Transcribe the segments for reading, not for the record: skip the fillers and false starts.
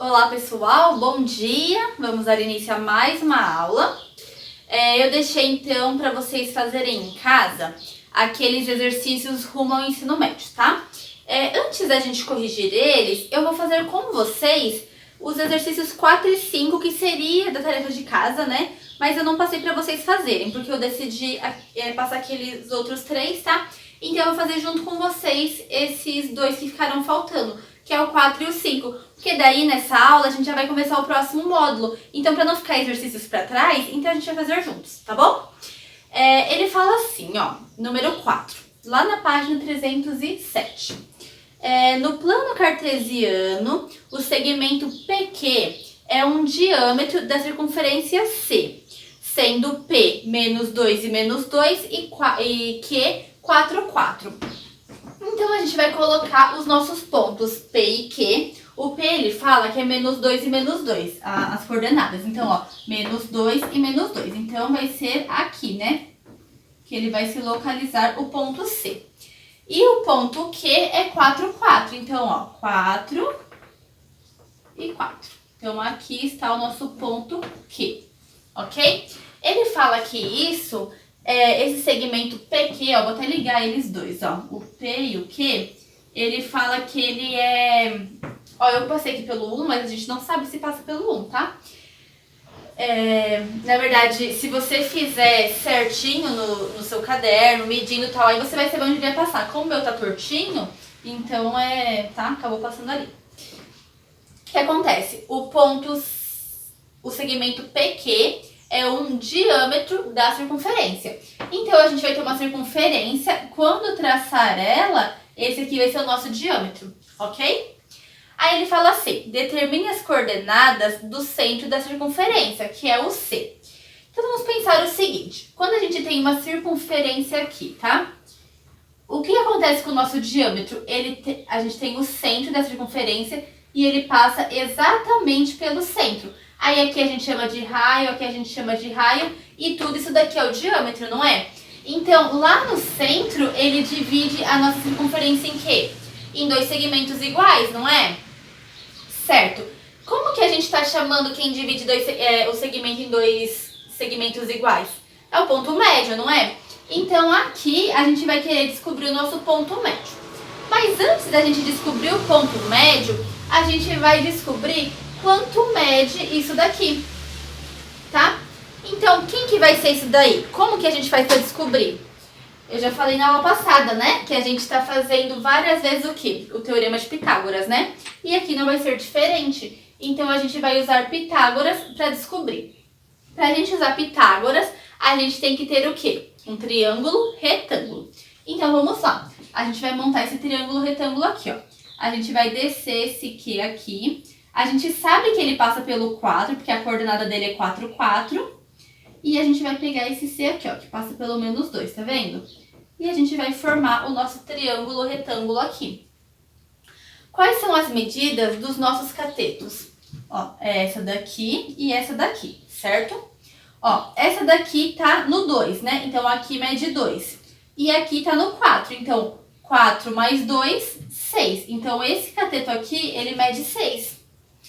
Olá pessoal, bom dia! Vamos dar início a mais uma aula. Eu deixei então para vocês fazerem em casa aqueles exercícios rumo ao ensino médio, tá? Antes da gente corrigir eles, eu vou fazer com vocês os exercícios 4 e 5, que seria da tarefa de casa, né? Mas eu não passei para vocês fazerem, porque eu decidi passar aqueles outros 3, tá? Então eu vou fazer junto com vocês esses 2 que ficaram faltando, que é o 4 e o 5. Porque daí nessa aula a gente já vai começar o próximo módulo. Então, para não ficar exercícios para trás, então a gente vai fazer juntos, tá bom? Ele fala assim, ó, número 4, lá na página 307. No plano cartesiano, o segmento PQ é um diâmetro da circunferência C, sendo P menos 2 e menos 2 e Q 4, 4. Então, a gente vai colocar os nossos pontos P e Q. O P, ele fala que é menos 2 e menos 2, as coordenadas. Então, ó, menos 2 e menos 2. Então, vai ser aqui, né? Que ele vai se localizar o ponto C. E o ponto Q é 4, 4. Então, ó, 4 e 4. Então, aqui está o nosso ponto Q, ok? Ele fala que isso... esse segmento PQ, ó, vou até ligar eles dois, ó, o P e o Q, ele fala que ele é... Ó, eu passei aqui pelo 1, mas a gente não sabe se passa pelo 1, tá? Na verdade, se você fizer certinho no seu caderno, medindo e tal, aí você vai saber onde vai passar. Como o meu tá tortinho, então tá? Acabou passando ali. O que acontece? O segmento PQ é um diâmetro da circunferência. Então, a gente vai ter uma circunferência. Quando traçar ela, esse aqui vai ser o nosso diâmetro, ok? Aí ele fala assim, determine as coordenadas do centro da circunferência, que é o C. Então, vamos pensar o seguinte, quando a gente tem uma circunferência aqui, tá? O que acontece com o nosso diâmetro? A gente tem o centro da circunferência e ele passa exatamente pelo centro. Aí aqui a gente chama de raio, aqui a gente chama de raio, e tudo isso daqui é o diâmetro, não é? Então, lá no centro, ele divide a nossa circunferência em quê? Em 2 segmentos iguais, não é? Certo. Como que a gente está chamando quem divide o segmento em 2 segmentos iguais? É o ponto médio, não é? Então, aqui a gente vai querer descobrir o nosso ponto médio. Mas antes da gente descobrir o ponto médio, a gente vai descobrir quanto mede isso daqui, tá? Então, quem que vai ser isso daí? Como que a gente faz para descobrir? Eu já falei na aula passada, né? Que a gente está fazendo várias vezes o quê? O Teorema de Pitágoras, né? E aqui não vai ser diferente. Então, a gente vai usar Pitágoras para descobrir. Para a gente usar Pitágoras, a gente tem que ter o quê? Um triângulo retângulo. Então, vamos lá. A gente vai montar esse triângulo retângulo aqui, ó. A gente vai descer esse Q aqui. A gente sabe que ele passa pelo 4, porque a coordenada dele é 4, 4. E a gente vai pegar esse C aqui, ó, que passa pelo menos 2, tá vendo? E a gente vai formar o nosso triângulo retângulo aqui. Quais são as medidas dos nossos catetos? Ó, é essa daqui e essa daqui, certo? Ó, essa daqui tá no 2, né? Então, aqui mede 2. E aqui tá no 4. Então, 4 mais 2, 6. Então, esse cateto aqui, ele mede 6.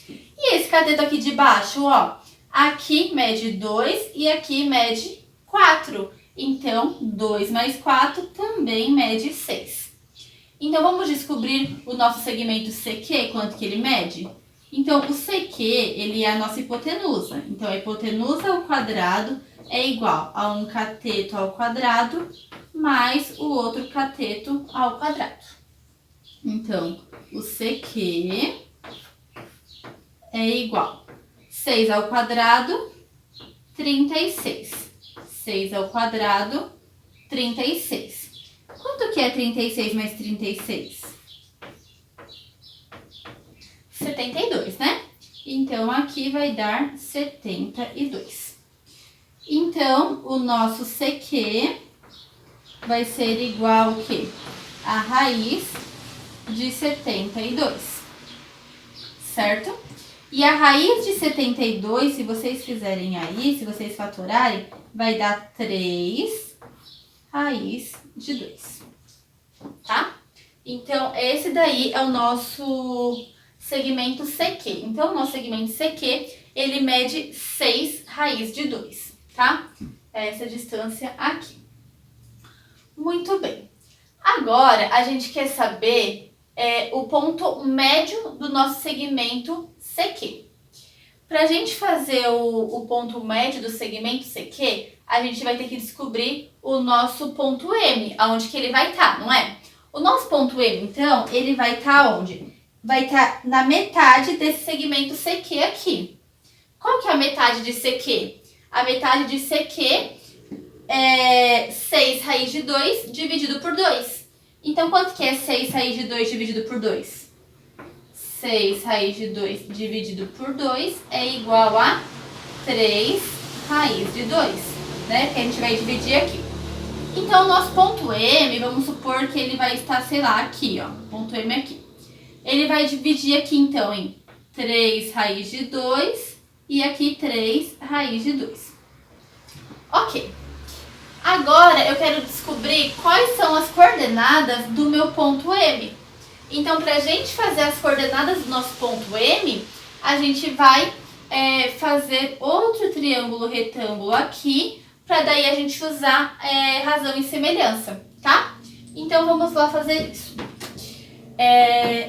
E esse cateto aqui de baixo, ó, aqui mede 2 e aqui mede 4. Então, 2 mais 4 também mede 6. Então, vamos descobrir o nosso segmento CQ, quanto que ele mede? Então, o CQ, ele é a nossa hipotenusa. Então, a hipotenusa ao quadrado é igual a um cateto ao quadrado mais o outro cateto ao quadrado. Então, o CQ é igual a 6 ao quadrado, 36. 6 ao quadrado, 36. Quanto que é 36 mais 36? 72, né? Então, aqui vai dar 72. Então, o nosso CQ vai ser igual ao quê? A raiz de 72, certo? E a raiz de 72, se vocês fizerem aí, se vocês fatorarem, vai dar 3 raiz de 2, tá? Então, esse daí é o nosso segmento CQ. Então, o nosso segmento CQ, ele mede 6 raiz de 2, tá? Essa distância aqui. Muito bem. Agora, a gente quer saber o ponto médio do nosso segmento CQ. Para a gente fazer o ponto médio do segmento CQ, a gente vai ter que descobrir o nosso ponto M, aonde que ele vai estar, não é? O nosso ponto M, então, ele vai estar onde? Vai estar na metade desse segmento CQ aqui. Qual que é a metade de CQ? A metade de CQ é 6 raiz de 2 dividido por 2. Então, quanto que é 6 raiz de 2 dividido por 2? 6 raiz de 2 dividido por 2 é igual a 3 raiz de 2, né? Que a gente vai dividir aqui. Então, o nosso ponto M, vamos supor que ele vai estar, sei lá, aqui, ó. Ponto M aqui. Ele vai dividir aqui, então, em 3 raiz de 2 e aqui 3 raiz de 2. Ok. Agora, eu quero descobrir quais são as coordenadas do meu ponto M. Então, para a gente fazer as coordenadas do nosso ponto M, a gente vai fazer outro triângulo retângulo aqui, para daí a gente usar razão e semelhança, tá? Então, vamos lá fazer isso.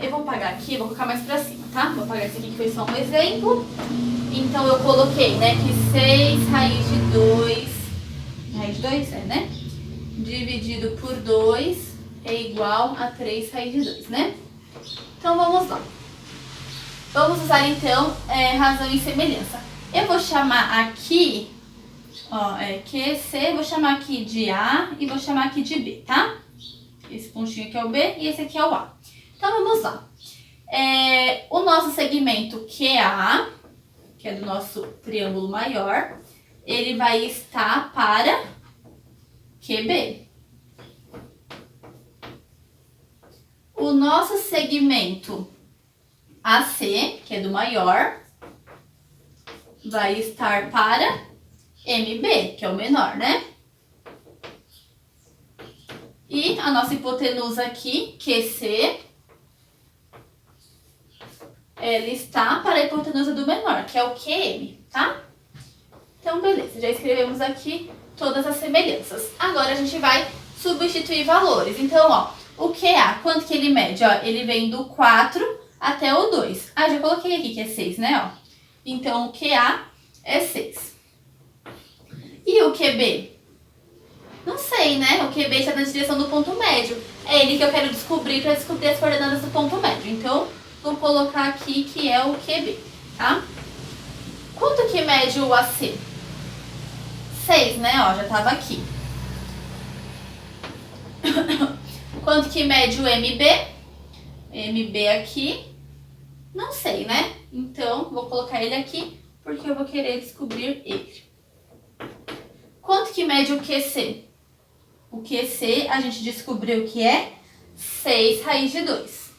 Eu vou apagar aqui, vou colocar mais para cima, tá? Vou apagar esse aqui que foi só um exemplo. Então, eu coloquei, né, que 6 raiz de 2, raiz de 2 né? Dividido por 2 é igual a 3 raiz de 2, né? Então, vamos lá. Vamos usar, então, razão e semelhança. Eu vou chamar aqui, ó, QC, vou chamar aqui de A e vou chamar aqui de B, tá? Esse pontinho aqui é o B e esse aqui é o A. Então, vamos lá. O nosso segmento QA, que é do nosso triângulo maior, ele vai estar para QB. O nosso segmento AC, que é do maior, vai estar para MB, que é o menor, né? E a nossa hipotenusa aqui, QC, ela está para a hipotenusa do menor, que é o QM, tá? Então, beleza, já escrevemos aqui todas as semelhanças. Agora, a gente vai substituir valores. Então, ó, o QA, quanto que ele mede? Ó, ele vem do 4 até o 2. Ah, já coloquei aqui que é 6, né? Ó. Então, o QA é 6. E o QB? Não sei, né? O QB está na direção do ponto médio. É ele que eu quero descobrir para descobrir as coordenadas do ponto médio. Então, vou colocar aqui que é o QB, tá? Quanto que mede o AC? 6, né? Ó, já estava aqui. Quanto que mede o MB? MB aqui. Não sei, né? Então, vou colocar ele aqui, porque eu vou querer descobrir ele. Quanto que mede o QC? O QC, a gente descobriu que é 6 raiz de 2.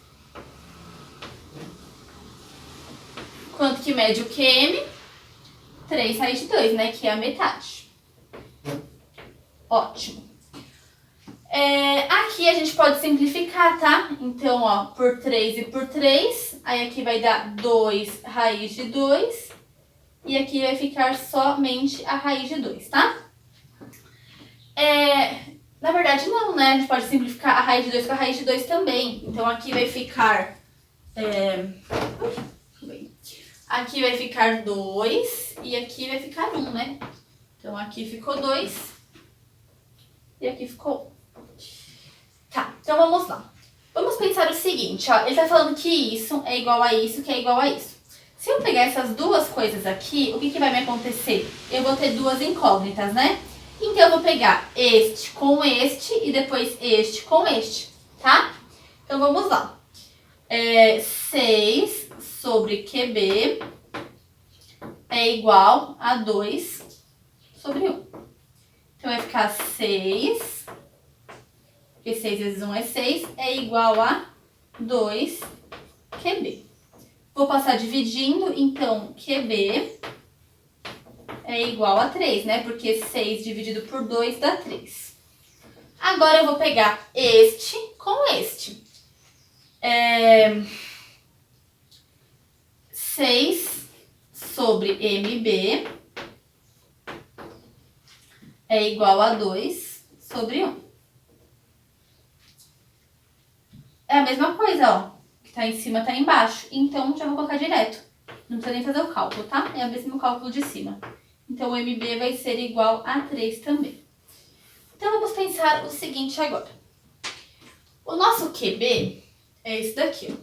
Quanto que mede o QM? 3 raiz de 2, né? Que é a metade. Ótimo. Aqui a gente pode simplificar, tá? Então, ó, por 3 e por 3, aí aqui vai dar 2 raiz de 2, e aqui vai ficar somente a raiz de 2, tá? Na verdade, não, né? A gente pode simplificar a raiz de 2 com a raiz de 2 também. Então, aqui vai ficar... Aqui vai ficar 2 e aqui vai ficar 1, né? Então, aqui ficou 2 e aqui ficou 1. Tá, então vamos lá. Vamos pensar o seguinte, ó. Ele tá falando que isso é igual a isso, que é igual a isso. Se eu pegar essas duas coisas aqui, o que que vai me acontecer? Eu vou ter duas incógnitas, né? Então, eu vou pegar este com este e depois este com este, tá? Então, vamos lá. 6 sobre QB é igual a 2 sobre 1. Então, vai ficar 6, porque 6 vezes 1 é 6, é igual a 2 QB. Vou passar dividindo, então, QB é igual a 3, né? Porque 6 dividido por 2 dá 3. Agora, eu vou pegar este com este. 6 sobre MB é igual a 2 sobre 1. É a mesma coisa, ó. Que tá em cima tá embaixo. Então, já vou colocar direto. Não precisa nem fazer o cálculo, tá? É o mesmo cálculo de cima. Então, o MB vai ser igual a 3 também. Então, vamos pensar o seguinte agora. O nosso QB é esse daqui, ó.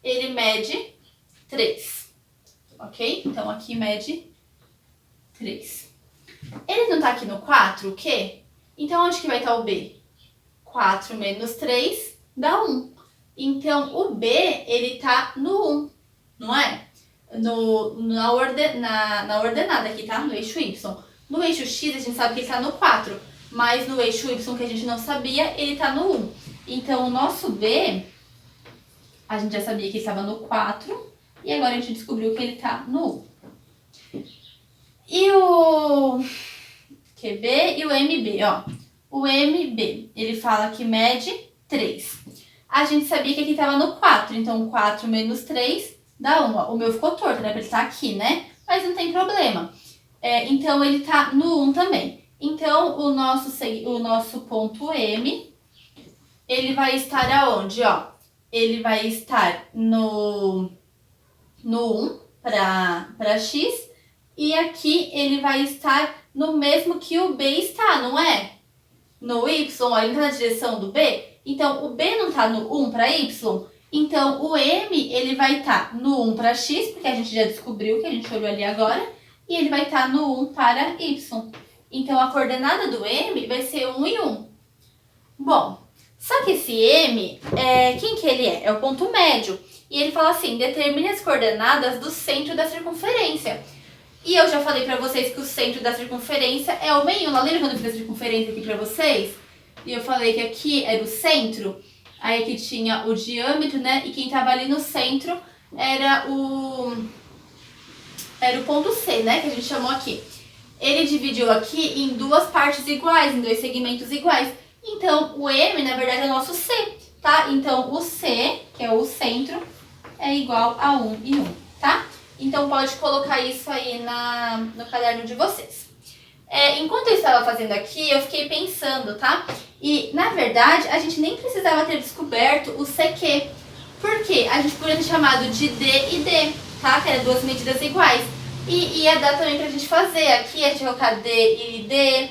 Ele mede 3, ok? Então, aqui mede 3. Ele não tá aqui no 4, o quê? Então, onde que vai estar o B? 4 menos 3 dá 1. Então, o B, ele tá no 1, não é? Na ordenada aqui, tá? No eixo Y. No eixo X, a gente sabe que ele tá no 4, mas no eixo Y, que a gente não sabia, ele tá no 1. Então, o nosso B, a gente já sabia que ele estava no 4, e agora a gente descobriu que ele tá no 1. E o QB e o MB, ó. O MB, ele fala que mede 3. A gente sabia que aqui estava no 4, então 4 menos 3 dá 1. Ó. O meu ficou torto, né? Porque ele tá aqui, né? Mas não tem problema. Então, ele tá no 1 também. Então, o nosso ponto M, ele vai estar aonde, ó? Ele vai estar no 1 para X, e aqui ele vai estar no mesmo que o B está, não é? No Y, ó, ele está na direção do B, então o B não está no 1 para Y, então o M ele vai estar no 1 para X, porque a gente já descobriu que a gente olhou ali agora, e ele vai estar no 1 para Y. Então a coordenada do M vai ser 1 e 1. Bom, só que esse M, quem que ele é? É o ponto médio. E ele fala assim, determine as coordenadas do centro da circunferência. E eu já falei pra vocês que o centro da circunferência é o meio. Lembra quando eu fiz a circunferência aqui pra vocês? E eu falei que aqui era o centro. Aí aqui tinha o diâmetro, né? E quem tava ali no centro era o ponto C, né? Que a gente chamou aqui. Ele dividiu aqui em duas partes iguais, em dois segmentos iguais. Então, o M, na verdade, é o nosso C, tá? Então, o C, que é o centro, é igual a 1 e 1, tá? Então, pode colocar isso aí no caderno de vocês. Enquanto eu estava fazendo aqui, eu fiquei pensando, tá? E, na verdade, a gente nem precisava ter descoberto o CQ. Por quê? A gente poderia ter chamado de D e D, tá? Que eram duas medidas iguais. E ia dar também pra gente fazer. Aqui a gente ia colocar D e D,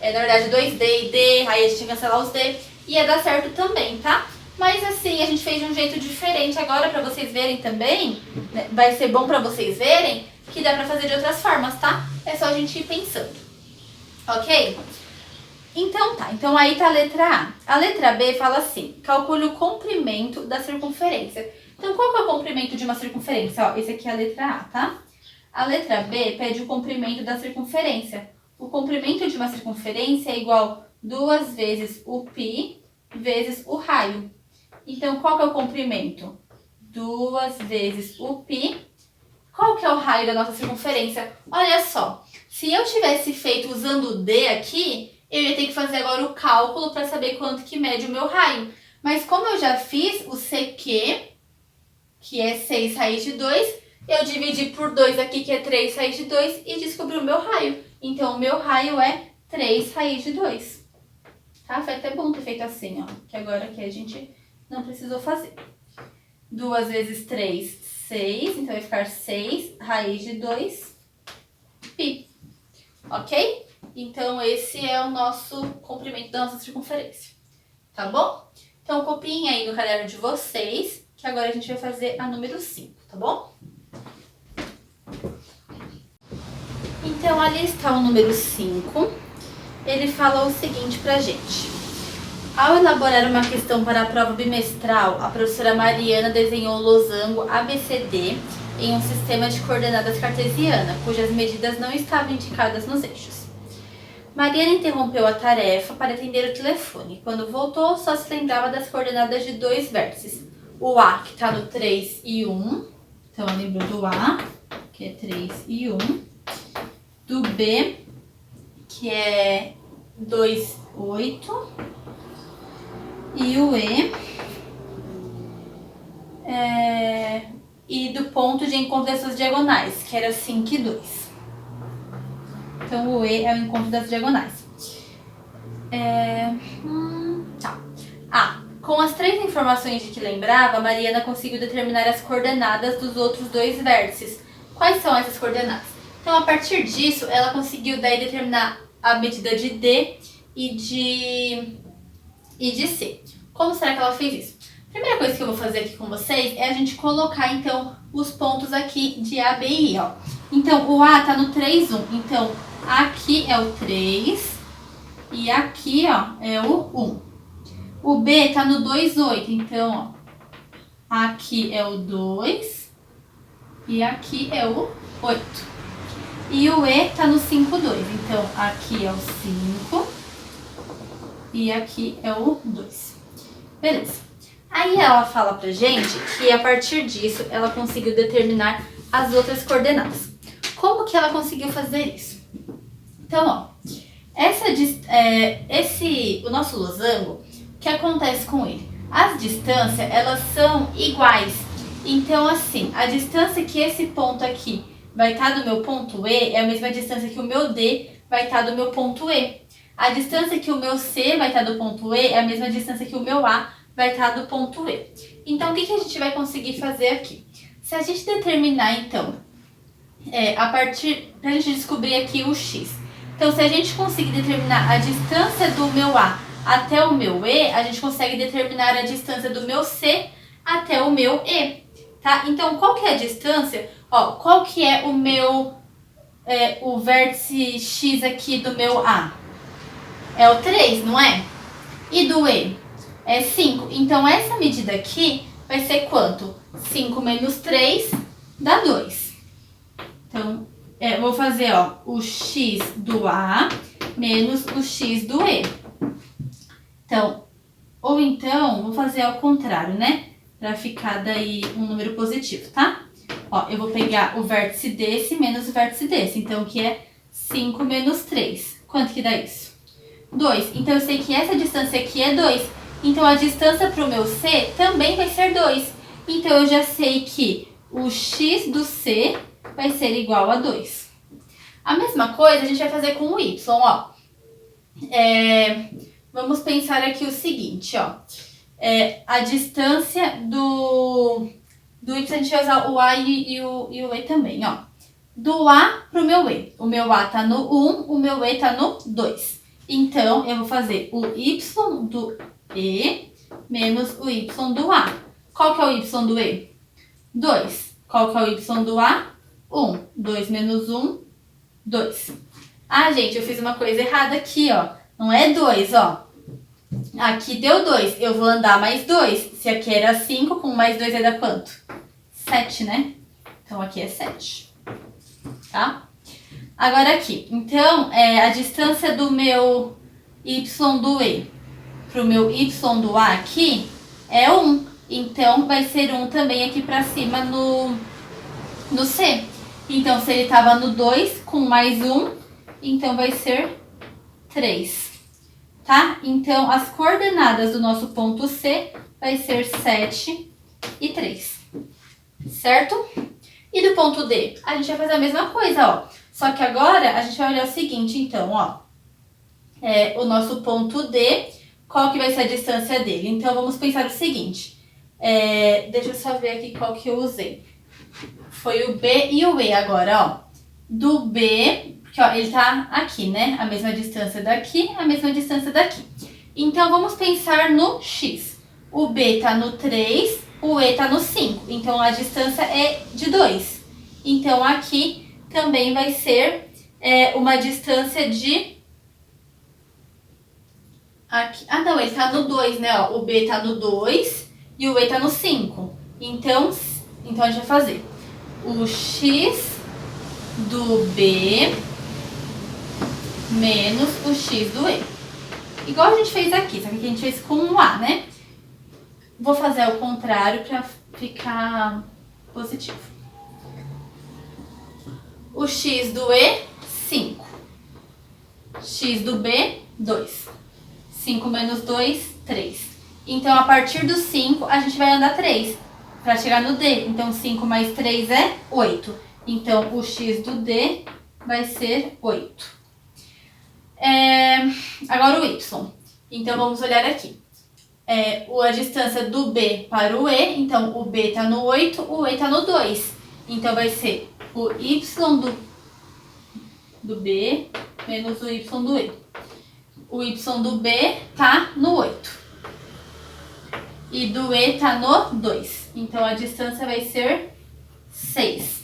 na verdade 2D e D, aí a gente ia cancelar os D. Ia dar certo também, tá? Mas assim, a gente fez de um jeito diferente agora pra vocês verem também, né? Vai ser bom pra vocês verem que dá pra fazer de outras formas, tá? É só a gente ir pensando, ok? Então tá, então aí tá a letra A. A letra B fala assim, calcule o comprimento da circunferência. Então qual que é o comprimento de uma circunferência? Ó, esse aqui é a letra A, tá? A letra B pede o comprimento da circunferência. O comprimento de uma circunferência é igual 2 vezes o π vezes o raio. Então, qual que é o comprimento? 2 vezes o π. Qual que é o raio da nossa circunferência? Olha só, se eu tivesse feito usando o D aqui, eu ia ter que fazer agora o cálculo para saber quanto que mede o meu raio. Mas como eu já fiz o CQ, que é 6 raiz de 2, eu dividi por 2 aqui, que é 3 raiz de 2, e descobri o meu raio. Então, o meu raio é 3 raiz de 2. Tá? Foi até bom ter feito assim, ó. Que agora aqui a gente não precisou fazer. 2 vezes 3, 6. Então, vai ficar 6 raiz de 2 π. Ok? Então, esse é o nosso comprimento da nossa circunferência. Tá bom? Então, copiem aí no caderno de vocês, que agora a gente vai fazer a número 5, tá bom? Então, ali está o número 5. Ele fala o seguinte pra gente. Ao elaborar uma questão para a prova bimestral, a professora Mariana desenhou o losango ABCD em um sistema de coordenadas cartesiana, cujas medidas não estavam indicadas nos eixos. Mariana interrompeu a tarefa para atender o telefone. Quando voltou, só se lembrava das coordenadas de dois vértices. O A, que está no 3 e 1. Então, ela lembrou do A, que é 3 e 1. Do B, que é 2, 8. E o E e do ponto de encontro das suas diagonais, que era 5 e 2. Então, o E é o encontro das diagonais. Tá. Com as 3 informações de que lembrava, a Mariana conseguiu determinar as coordenadas dos outros 2 vértices. Quais são essas coordenadas? Então, a partir disso, ela conseguiu daí determinar a medida de D e de C. Como será que ela fez isso? A primeira coisa que eu vou fazer aqui com vocês é a gente colocar, então, os pontos aqui de A, B e I, ó. Então, o A tá no 3, 1. Então, aqui é o 3 e aqui, ó, é o 1. O B tá no 2, 8. Então, ó, aqui é o 2 e aqui é o 8. E o E tá no 5, 2. Então, aqui é o 5 e aqui é o 2. Beleza. Aí ela fala pra gente que a partir disso ela conseguiu determinar as outras coordenadas. Como que ela conseguiu fazer isso? Então, ó, o nosso losango, o que acontece com ele? As distâncias, elas são iguais. Então, assim, a distância que esse ponto aqui vai estar do meu ponto E é a mesma distância que o meu D vai estar do meu ponto E. A distância que o meu C vai estar do ponto E é a mesma distância que o meu A vai estar do ponto E. Então, o que a gente vai conseguir fazer aqui? Se a gente determinar, então, pra gente descobrir aqui o X. Então, se a gente conseguir determinar a distância do meu A até o meu E, a gente consegue determinar a distância do meu C até o meu E, tá? Então, qual que é a distância? Ó, qual que é o meu, o vértice X aqui do meu A? É o 3, não é? E do E? É 5. Então, essa medida aqui vai ser quanto? 5 menos 3 dá 2. Então, eu vou fazer, ó, o X do A menos o X do E. Então, ou então, vou fazer ao contrário, né? Pra ficar daí um número positivo, tá? Ó, eu vou pegar o vértice desse menos o vértice desse. Então, que é 5 menos 3. Quanto que dá isso? 2. Então, eu sei que essa distância aqui é 2. Então, a distância para o meu C também vai ser 2. Então, eu já sei que o X do C vai ser igual a 2. A mesma coisa a gente vai fazer com o Y, ó. Vamos pensar aqui o seguinte, ó. A distância do Y, a gente vai usar o A e o E também, ó. Do A pro meu E. O meu A tá no 1, o meu E tá no 2. Então, eu vou fazer o Y do E menos o Y do A. Qual que é o Y do E? 2. Qual que é o Y do A? 1. 2 menos 1, 2. Ah, gente, eu fiz uma coisa errada aqui, ó. Não é 2, ó. Aqui deu 2. Eu vou andar mais 2. Se aqui era 5, com mais 2 vai dar quanto? 7, né? Então, aqui é 7. Tá? Agora aqui. Então, a distância do meu Y do E pro meu Y do A aqui é 1. Então, vai ser 1 também aqui pra cima no C. Então, se ele tava no 2 com mais 1, então vai ser 3. Tá? Então, as coordenadas do nosso ponto C vai ser 7 e 3. Certo? E do ponto D? A gente vai fazer a mesma coisa, ó. Só que agora a gente vai olhar o seguinte, então, ó. O nosso ponto D, qual que vai ser a distância dele? Então, vamos pensar o seguinte. Deixa eu só ver aqui qual que eu usei. Foi o B e o E agora, ó. Do B, porque ó, ele tá aqui, né? A mesma distância daqui, a mesma distância daqui. Então, vamos pensar no X. O B tá no 3, o E tá no 5. Então, a distância é de 2. Então, aqui também vai ser uma distância de... Aqui. Ah, não, ele tá no 2, né? Ó, o B tá no 2 e o E tá no 5. Então a gente vai fazer o X do B menos o X do E. Igual a gente fez aqui, só que aqui a gente fez com um A, né? Vou fazer ao contrário para ficar positivo. O X do E, 5. X do B, 2. 5 menos 2, 3. Então, a partir do 5, a gente vai andar 3. para chegar no D. Então, 5 mais 3 é 8. Então, o x do D vai ser 8. Agora o y. Então, vamos olhar aqui. A distância do B para o E. Então, o B está no 8, o E está no 2. Então, vai ser o y do B menos o y do E. O y do B está no 8. E do E está no 2. Então, a distância vai ser 6.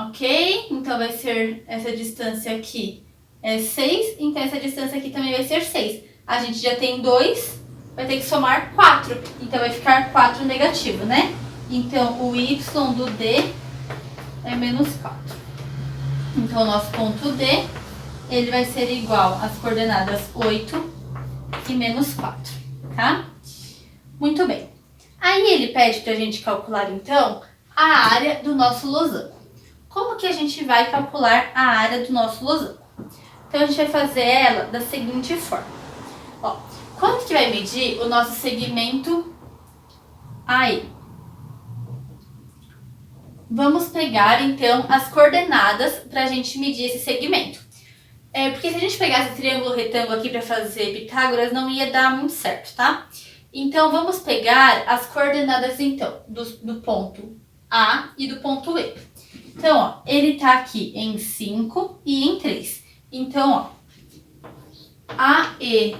Ok? Então, vai ser essa distância aqui é 6. Então, essa distância aqui também vai ser 6. A gente já tem 2, vai ter que somar 4. Então, vai ficar 4 negativo, né? Então, o y do D é menos 4. Então, o nosso ponto D, ele vai ser igual às coordenadas 8 e menos 4, tá? Muito bem. Aí, ele pede pra gente calcular, então, a área do nosso losango. Como que a gente vai calcular a área do nosso losango? Então, a gente vai fazer ela da seguinte forma. Ó, quanto que vai medir o nosso segmento AE? Vamos pegar, então, as coordenadas para a gente medir esse segmento. Porque se a gente pegasse triângulo retângulo aqui para fazer Pitágoras, não ia dar muito certo, tá? Então, vamos pegar as coordenadas, então, do ponto A e do ponto E. Então, ó, ele tá aqui em 5 e em 3. Então, ó, AE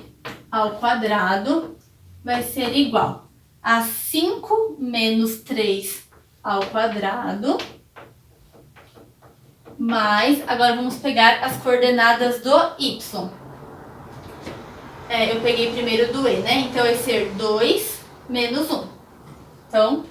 ao quadrado vai ser igual a 5 menos 3 ao quadrado, mais, agora vamos pegar as coordenadas do y. Eu peguei primeiro do E, né? Então, vai ser 2 menos 1. Então,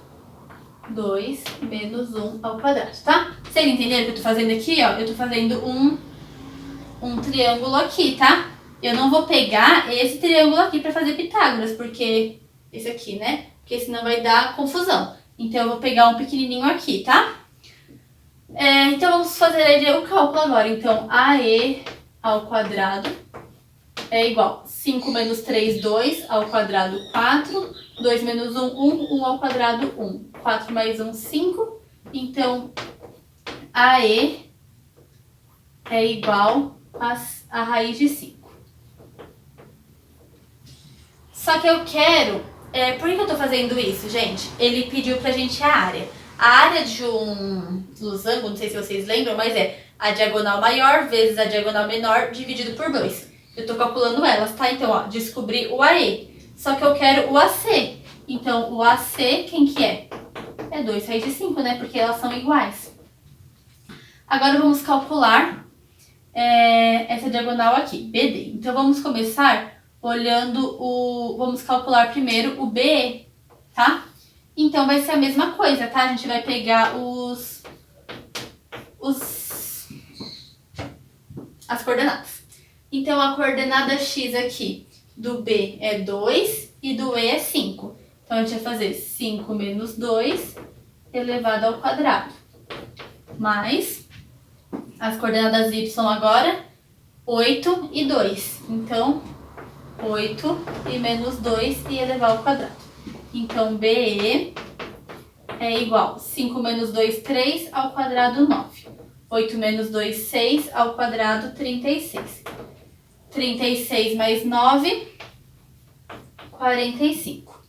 2 menos 1 ao quadrado, tá? Vocês entenderam o que eu tô fazendo aqui, ó? Eu tô fazendo um triângulo aqui, tá? Eu não vou pegar esse triângulo aqui para fazer Pitágoras, porque esse aqui, né? Porque senão vai dar confusão. Então, eu vou pegar um pequenininho aqui, tá? Então, vamos fazer o cálculo agora. Então, AE ao quadrado é igual a 5 menos 3, 2 ao quadrado, 4. 2 menos 1, 1. 1 ao quadrado, 1. 4 mais 1, 5. Então, AE é igual a raiz de 5. Só que eu quero... por que eu tô fazendo isso, gente? Ele pediu pra gente a área. A área de um losango, não sei se vocês lembram, mas é a diagonal maior vezes a diagonal menor dividido por 2. Eu tô calculando elas, tá? Então, ó, descobri o AE. Só que eu quero o AC. Então, o AC, quem que é? É 2 raiz de 5, né? Porque elas são iguais. Agora, vamos calcular essa diagonal aqui, BD. Então, vamos começar olhando vamos calcular primeiro o BE, tá? Então, vai ser a mesma coisa, tá? A gente vai pegar as coordenadas. Então, a coordenada X aqui do B é 2 e do E é 5. Então, a gente vai fazer 5 menos 2 elevado ao quadrado. Mais as coordenadas Y agora, 8 e 2. Então, 8 e menos 2 e elevar ao quadrado. Então, BE é igual a 5 menos 2, 3 ao quadrado, 9. 8 menos 2, 6 ao quadrado, 36. 36 mais 9, 45.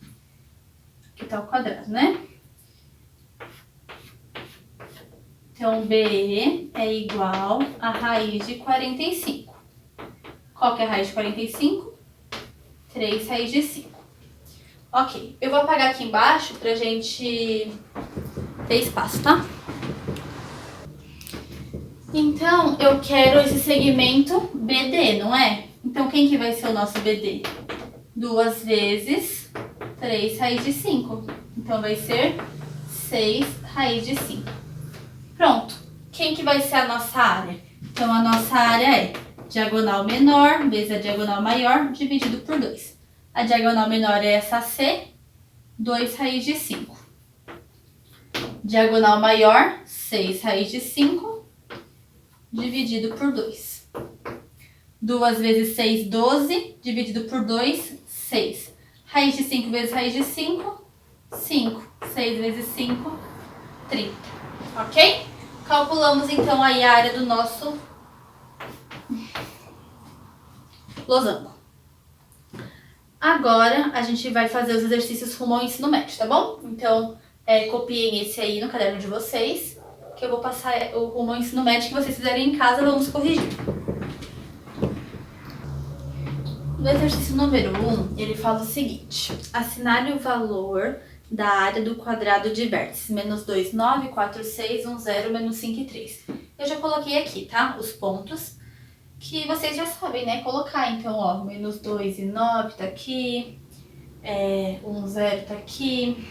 Aqui está o quadrado, né? Então, BE é igual a raiz de 45. Qual que é a raiz de 45? 3 raiz de 5. Ok, eu vou apagar aqui embaixo pra gente ter espaço, tá? Então, eu quero esse segmento BD, não é? Então, quem que vai ser o nosso BD? 2 vezes 3 raiz de 5. Então, vai ser 6 raiz de 5. Pronto. Quem que vai ser a nossa área? Então, a nossa área é diagonal menor vezes a diagonal maior dividido por 2. A diagonal menor é essa C, 2 raiz de 5. Diagonal maior, 6 raiz de 5, dividido por 2. 2 vezes 6, 12, dividido por 2, 6. Raiz de 5 vezes raiz de 5, 5. 6 vezes 5, 30. Ok? Calculamos então aí a área do nosso losango. Agora a gente vai fazer os exercícios rumo ao ensino médio, tá bom? Então, copiem esse aí no caderno de vocês, que eu vou passar o rumo ao ensino médio que vocês fizerem em casa, vamos corrigir. No exercício número 1, ele fala o seguinte: assinale o valor da área do quadrado de vértices, menos 2, 9, 4, 6, 1, 0, menos 5 e 3. Eu já coloquei aqui, tá? Os pontos que vocês já sabem, né? Colocar. Então, ó, menos 2 e 9 tá aqui, 1, 0 tá aqui,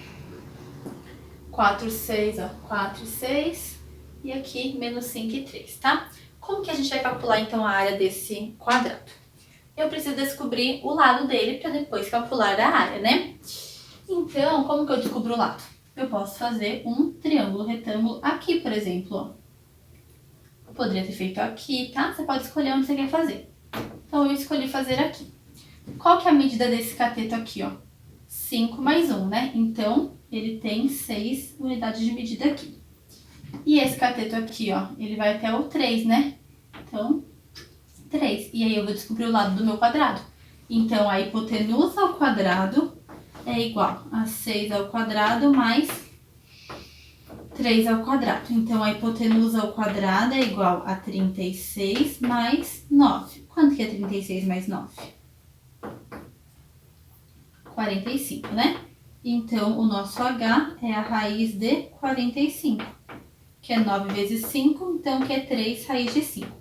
4, 6, ó, 4 e 6, e aqui menos 5 e 3, tá? Como que a gente vai calcular, então, a área desse quadrado? Eu preciso descobrir o lado dele para depois calcular a área, né? Então, como que eu descubro o lado? Eu posso fazer um triângulo retângulo aqui, por exemplo, ó. Eu poderia ter feito aqui, tá? Você pode escolher onde você quer fazer. Então, eu escolhi fazer aqui. Qual que é a medida desse cateto aqui, ó? 5 mais 1, né? Então, ele tem 6 unidades de medida aqui. E esse cateto aqui, ó, ele vai até o 3, né? Então, 3. E aí eu vou descobrir o lado do meu quadrado. Então, a hipotenusa ao quadrado é igual a 6 ao quadrado mais 3 ao quadrado. Então, a hipotenusa ao quadrado é igual a 36 mais 9. Quanto que é 36 mais 9? 45, né? Então, o nosso H é a raiz de 45, que é 9 vezes 5, então que é 3 raiz de 5.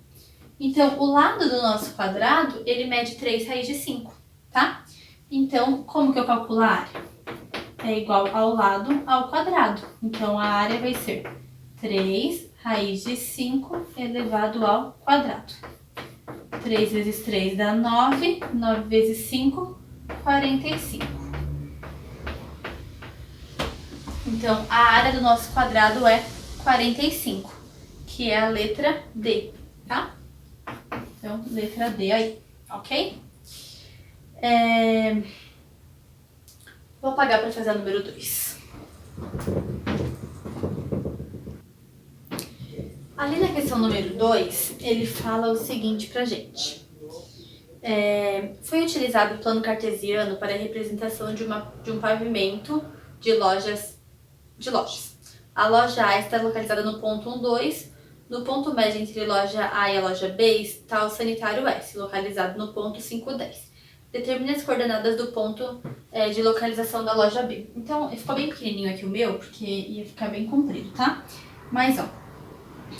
Então, o lado do nosso quadrado, ele mede 3 raiz de 5, tá? Então, como que eu calculo a área? É igual ao lado ao quadrado. Então, a área vai ser 3 raiz de 5 elevado ao quadrado. 3 vezes 3 dá 9, 9 vezes 5, 45. Então, a área do nosso quadrado é 45, que é a letra D, tá? Então, letra D aí, ok? Vou apagar para fazer a número 2. Ali na questão número 2, ele fala o seguinte pra gente. Foi utilizado o plano cartesiano para a representação de um pavimento de lojas. A loja A está localizada no ponto 1, 2. No ponto médio entre loja A e a loja B está o sanitário S, localizado no ponto 5, 10. Determine as coordenadas do ponto de localização da loja B. Então, ficou bem pequenininho aqui o meu, porque ia ficar bem comprido, tá? Mas, ó,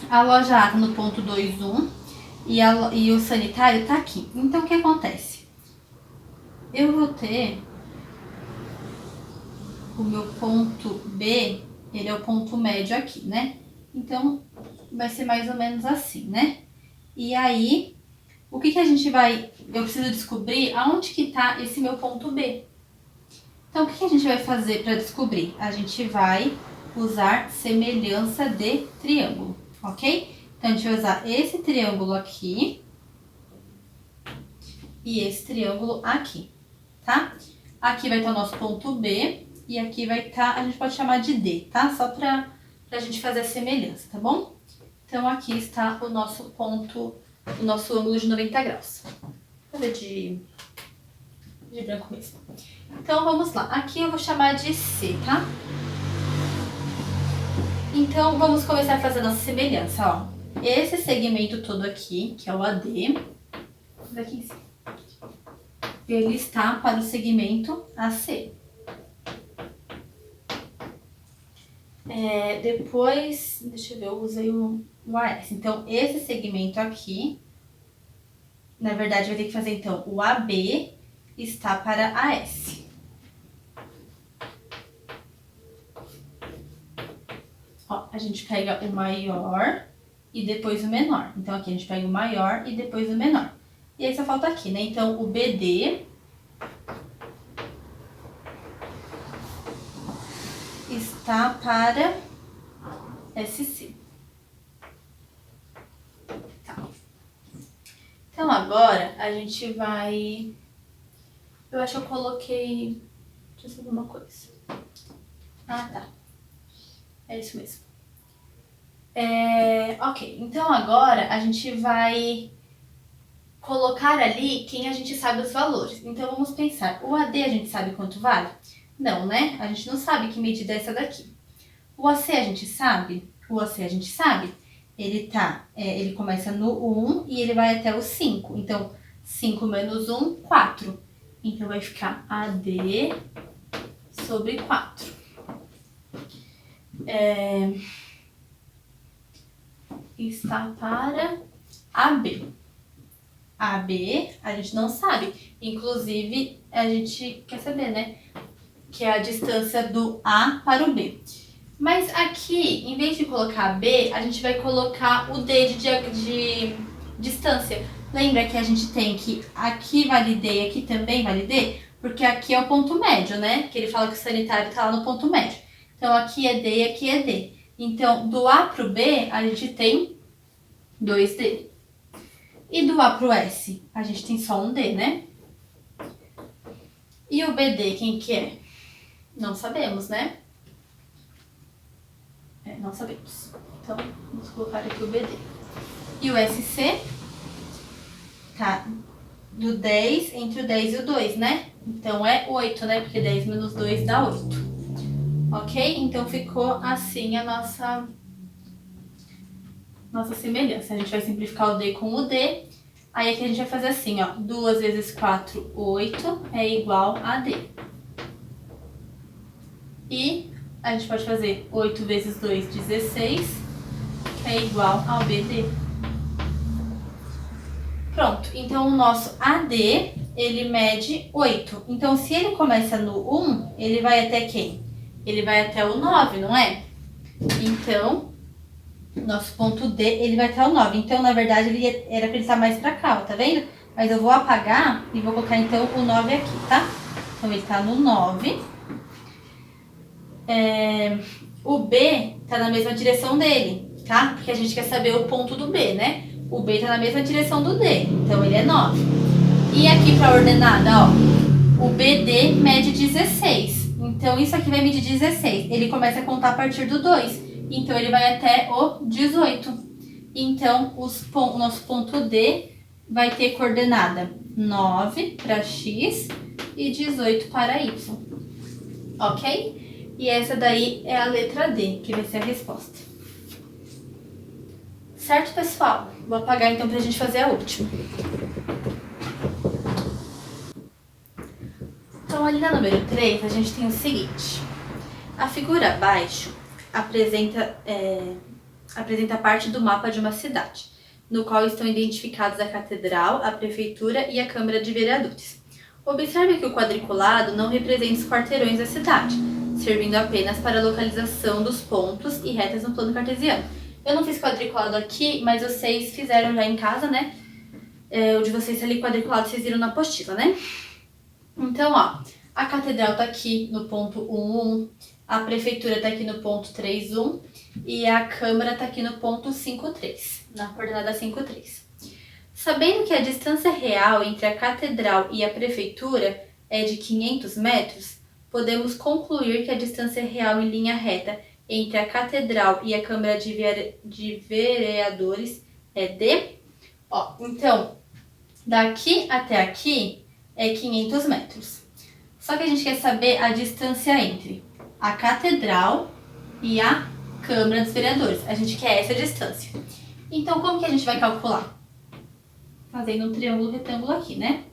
a loja A está no ponto 2, 1 e o sanitário tá aqui. Então, o que acontece? Eu vou ter o meu ponto B, ele é o ponto médio aqui, né? Então, vai ser mais ou menos assim, né? E aí, o que a gente vai... Eu preciso descobrir aonde que tá esse meu ponto B. Então, o que a gente vai fazer para descobrir? A gente vai usar semelhança de triângulo, ok? Então, a gente vai usar esse triângulo aqui e esse triângulo aqui, tá? Aqui vai estar o nosso ponto B e aqui vai estar, a gente pode chamar de D, tá? Só pra gente fazer a semelhança, tá bom? Então, aqui está o nosso ponto, o nosso ângulo de 90 graus. Vou fazer de branco mesmo. Então, vamos lá. Aqui eu vou chamar de C, tá? Então, vamos começar a fazer a nossa semelhança, ó. Esse segmento todo aqui, que é o AD, daqui em cima, ele está para o segmento AC. Depois, deixa eu ver, eu usei o AS. Então, esse segmento aqui, na verdade, vai ter que fazer, então, o AB está para AS. Ó, a gente pega o maior e depois o menor. Então, aqui a gente pega o maior e depois o menor. E aí só falta aqui, né? Então, o BD está para SC. Tá. Então, agora a gente vai... Eu acho que eu coloquei... Deixa eu ver uma coisa. Ah, tá. É isso mesmo. Ok, então agora a gente vai colocar ali quem a gente sabe os valores. Então vamos pensar, o AD a gente sabe quanto vale? Não, né? A gente não sabe que medida é essa daqui. O AC a gente sabe? O AC a gente sabe? Ele começa no 1 e ele vai até o 5. Então, 5 menos 1, 4. Então vai ficar AD sobre 4. Está para AB. AB a gente não sabe. Inclusive, a gente quer saber, né? Que é a distância do A para o B. Mas aqui, em vez de colocar B, a gente vai colocar o D de distância. Lembra que a gente tem que aqui vale D e aqui também vale D? Porque aqui é o ponto médio, né? Que ele fala que o sanitário está lá no ponto médio. Então, aqui é D e aqui é D. Então, do A para o B, a gente tem 2D. E do A para o S, a gente tem só um D, né? E o BD, quem que é? Não sabemos, né? Não sabemos. Então, vamos colocar aqui o BD. E o SC tá do 10, entre o 10 e o 2, né? Então, é 8, né? Porque 10 menos 2 dá 8. Ok? Então, ficou assim a nossa semelhança. A gente vai simplificar o D com o D. Aí, aqui a gente vai fazer assim, ó. 2 vezes 4, 8, é igual a D. E a gente pode fazer 8 vezes 2, 16, que é igual ao BD. Pronto, então o nosso AD, ele mede 8. Então, se ele começa no 1, ele vai até quem? Ele vai até o 9, não é? Então, nosso ponto D, ele vai até o 9. Então, na verdade, era para ele estar mais para cá, ó, tá vendo? Mas eu vou apagar e vou colocar, então, o 9 aqui, tá? Então, ele tá no 9. O B tá na mesma direção dele, tá? Porque a gente quer saber o ponto do B, né? O B tá na mesma direção do D, então ele é 9. E aqui pra ordenada, ó, o BD mede 16. Então isso aqui vai medir 16. Ele começa a contar a partir do 2. Então ele vai até o 18. Então o nosso ponto D vai ter coordenada 9 para X e 18 para Y. Ok? E essa daí é a letra D, que vai ser a resposta. Certo, pessoal? Vou apagar então pra gente fazer a última. Então, ali na número 3, a gente tem o seguinte. A figura abaixo apresenta parte do mapa de uma cidade, no qual estão identificados a catedral, a prefeitura e a Câmara de Vereadores. Observe que o quadriculado não representa os quarteirões da cidade, servindo apenas para a localização dos pontos e retas no plano cartesiano. Eu não fiz quadriculado aqui, mas vocês fizeram já em casa, né? O de vocês ali quadriculado, vocês viram na apostila, né? Então, ó, a catedral tá aqui no ponto 1,1, a prefeitura tá aqui no ponto 3,1 e a câmara tá aqui no ponto 5,3, na coordenada 5,3. Sabendo que a distância real entre a catedral e a prefeitura é de 500 metros, podemos concluir que a distância real em linha reta entre a catedral e a Câmara de Vereadores é de... Ó, então, daqui até aqui é 500 metros. Só que a gente quer saber a distância entre a catedral e a Câmara dos Vereadores. A gente quer essa distância. Então, como que a gente vai calcular? Fazendo um triângulo retângulo aqui, né?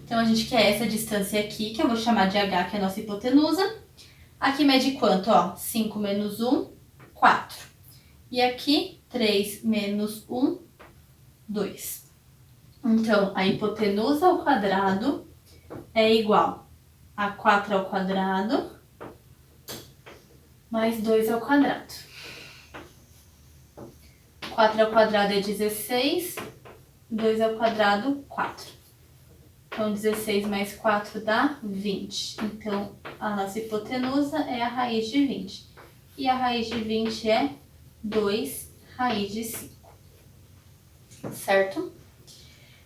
Então, a gente quer essa distância aqui, que eu vou chamar de H, que é a nossa hipotenusa. Aqui mede quanto? Ó, 5 menos 1, 4. E aqui, 3 menos 1, 2. Então, a hipotenusa ao quadrado é igual a 4 ao quadrado mais 2 ao quadrado. 4 ao quadrado é 16, 2 ao quadrado, 4. Então, 16 mais 4 dá 20. Então, a nossa hipotenusa é a raiz de 20. E a raiz de 20 é 2 raiz de 5. Certo?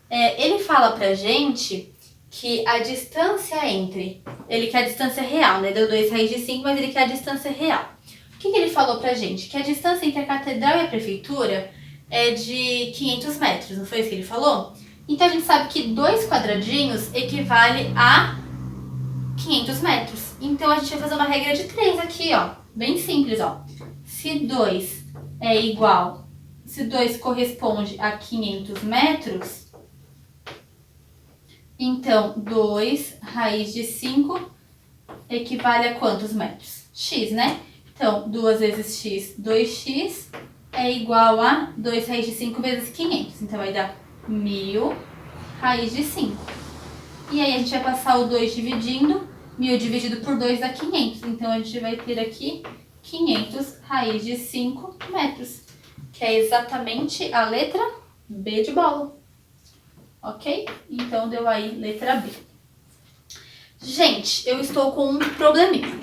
Ele fala pra gente que a distância entre... Ele quer a distância real, né? Deu 2 raiz de 5, mas ele quer a distância real. O que ele falou pra gente? Que a distância entre a catedral e a prefeitura é de 500 metros, não foi isso que ele falou? Então a gente sabe que 2 quadradinhos equivale a 500 metros. Então a gente vai fazer uma regra de 3 aqui, ó. Bem simples, ó. Se 2 é igual... Se 2 corresponde a 500 metros, então 2 raiz de 5 equivale a quantos metros? X, né? Então, 2 vezes x, 2x, é igual a 2 raiz de 5 vezes 500. Então, vai dar 1000 raiz de 5. E aí, a gente vai passar o 2 dividindo. 1000 dividido por 2 dá 500. Então, a gente vai ter aqui 500 raiz de 5 metros. Que é exatamente a letra B de bola. Ok? Então, deu aí letra B. Gente, eu estou com um probleminha.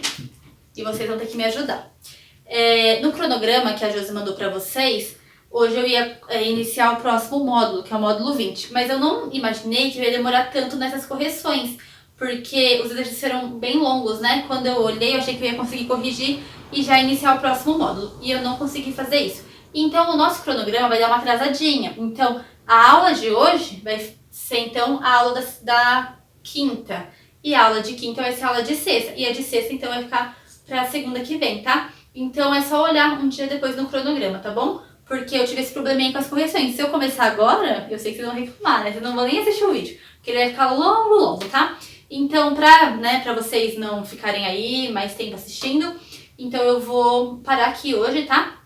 E vocês vão ter que me ajudar. No cronograma que a Josi mandou pra vocês, hoje eu ia iniciar o próximo módulo, que é o módulo 20. Mas eu não imaginei que eu ia demorar tanto nessas correções. Porque os exercícios eram bem longos, né? Quando eu olhei, eu achei que eu ia conseguir corrigir e já iniciar o próximo módulo. E eu não consegui fazer isso. Então, o nosso cronograma vai dar uma atrasadinha. Então, a aula de hoje vai ser, então, a aula da quinta. E a aula de quinta vai ser a aula de sexta. E a de sexta, então, vai ficar pra segunda que vem, tá? Então, é só olhar um dia depois no cronograma, tá bom? Porque eu tive esse probleminha com as correções. Se eu começar agora, eu sei que vocês vão reclamar, né? Vocês não vão nem assistir o vídeo. Porque ele vai ficar longo, tá? Então, pra vocês não ficarem aí mais tempo assistindo, então eu vou parar aqui hoje, tá?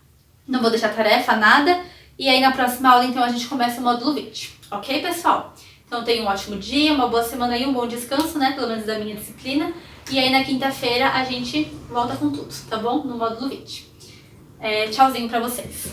Não vou deixar tarefa, nada. E aí na próxima aula, então, a gente começa o módulo 20. Ok, pessoal? Então tenham um ótimo dia, uma boa semana e um bom descanso, né? Pelo menos da minha disciplina. E aí na quinta-feira a gente volta com tudo, tá bom? No módulo 20. Tchauzinho pra vocês.